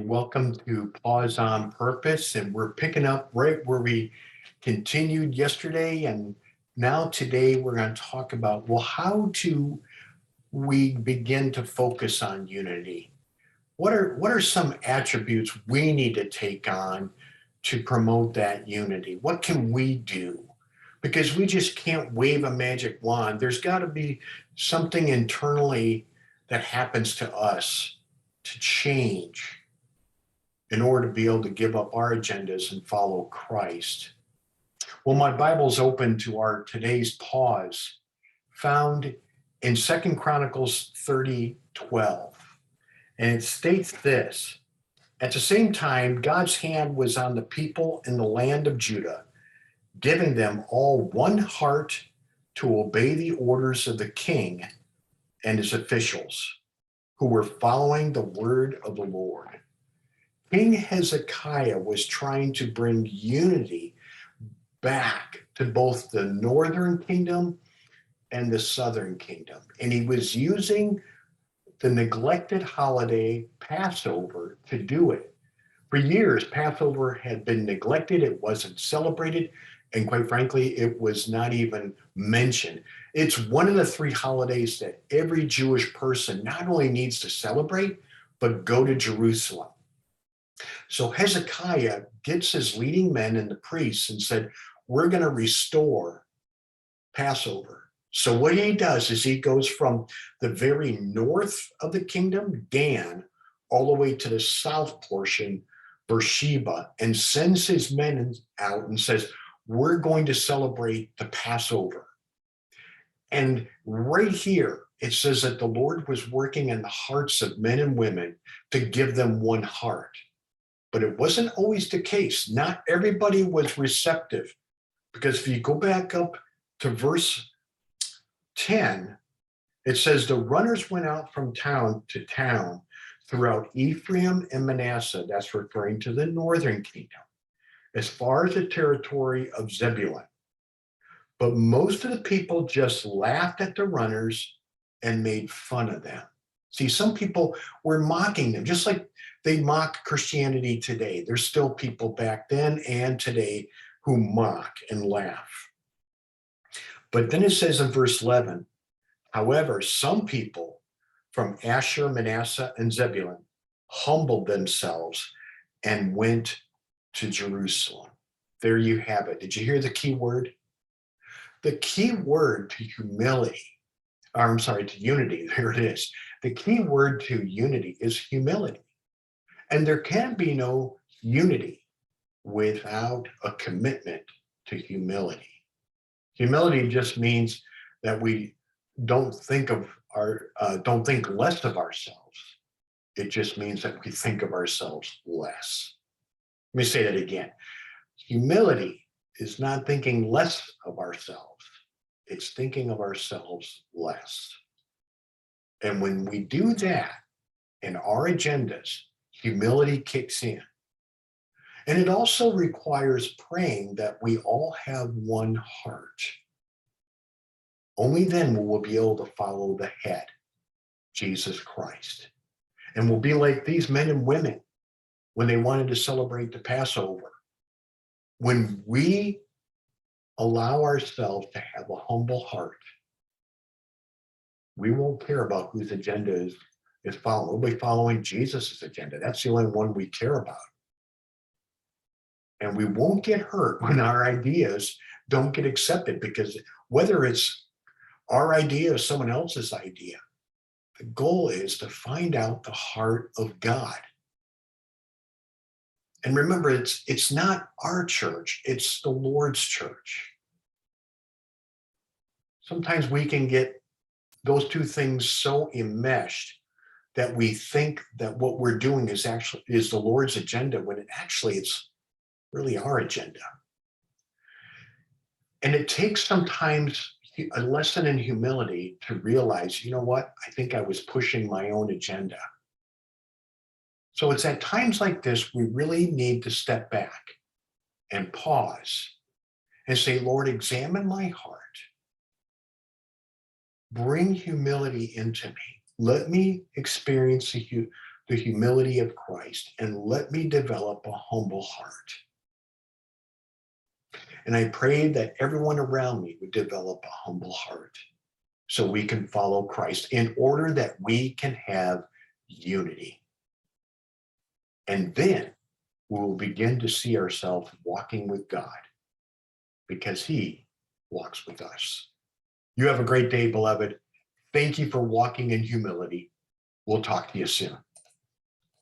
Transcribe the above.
Welcome to Pause on Purpose, and we're picking up right where we continued yesterday. And now today we're going to talk about, well, how do we begin to focus on unity? What are some attributes we need to take on to promote that unity? What can we do? Because we just can't wave a magic wand. There's got to be something internally that happens to us to change in order to be able to give up our agendas and follow Christ. Well, my Bible's open to our today's pause, found in 2 Chronicles 30:12. And it states this: at the same time, God's hand was on the people in the land of Judah, giving them all one heart to obey the orders of the king and his officials, who were following the word of the Lord. King Hezekiah was trying to bring unity back to both the northern kingdom and the southern kingdom. And he was using the neglected holiday Passover to do it. For years, Passover had been neglected, it wasn't celebrated, and quite frankly, it was not even mentioned. It's one of the three holidays that every Jewish person not only needs to celebrate, but go to Jerusalem. So Hezekiah gets his leading men and the priests and said, we're going to restore Passover. So what he does is he goes from the very north of the kingdom, Dan, all the way to the south portion, Beersheba, and sends his men out and says, we're going to celebrate the Passover. And right here, it says that the Lord was working in the hearts of men and women to give them one heart. But it wasn't always the case. Not everybody was receptive, because if you go back up to verse 10, it says the runners went out from town to town throughout Ephraim and Manasseh. That's referring to the northern kingdom, as far as the territory of Zebulun. But most of the people just laughed at the runners and made fun of them. See, some people were mocking them, just like they mock Christianity today. There's still people back then and today who mock and laugh. But then it says in verse 11, however, some people from Asher, Manasseh, and Zebulun humbled themselves and went to Jerusalem. There you have it. Did you hear the key word? The key word to humility, or I'm sorry, to unity, there it is. The key word to unity is humility. And there can be no unity without a commitment to humility. Humility just means that we don't think less of ourselves. It just means that we think of ourselves less. Let me say that again. Humility is not thinking less of ourselves. It's thinking of ourselves less. And when we do that in our agendas, humility kicks in. And it also requires praying that we all have one heart. Only then will we be able to follow the head, Jesus Christ. And we'll be like these men and women when they wanted to celebrate the Passover. When we allow ourselves to have a humble heart, we won't care about whose agenda is following. We'll be following Jesus' agenda. That's the only one we care about. And we won't get hurt when our ideas don't get accepted, because whether it's our idea or someone else's idea, the goal is to find out the heart of God. And remember, it's not our church, it's the Lord's church. Sometimes we can get those two things so enmeshed that we think that what we're doing is the Lord's agenda, when it's really our agenda. And it takes sometimes a lesson in humility to realize, you know what, I think I was pushing my own agenda. So it's at times like this, we really need to step back and pause and say, Lord, examine my heart. Bring humility into me. Let me experience the humility of Christ and let me develop a humble heart. And I pray that everyone around me would develop a humble heart so we can follow Christ in order that we can have unity. And then we will begin to see ourselves walking with God because he walks with us. You have a great day, beloved. Thank you for walking in humility. We'll talk to you soon.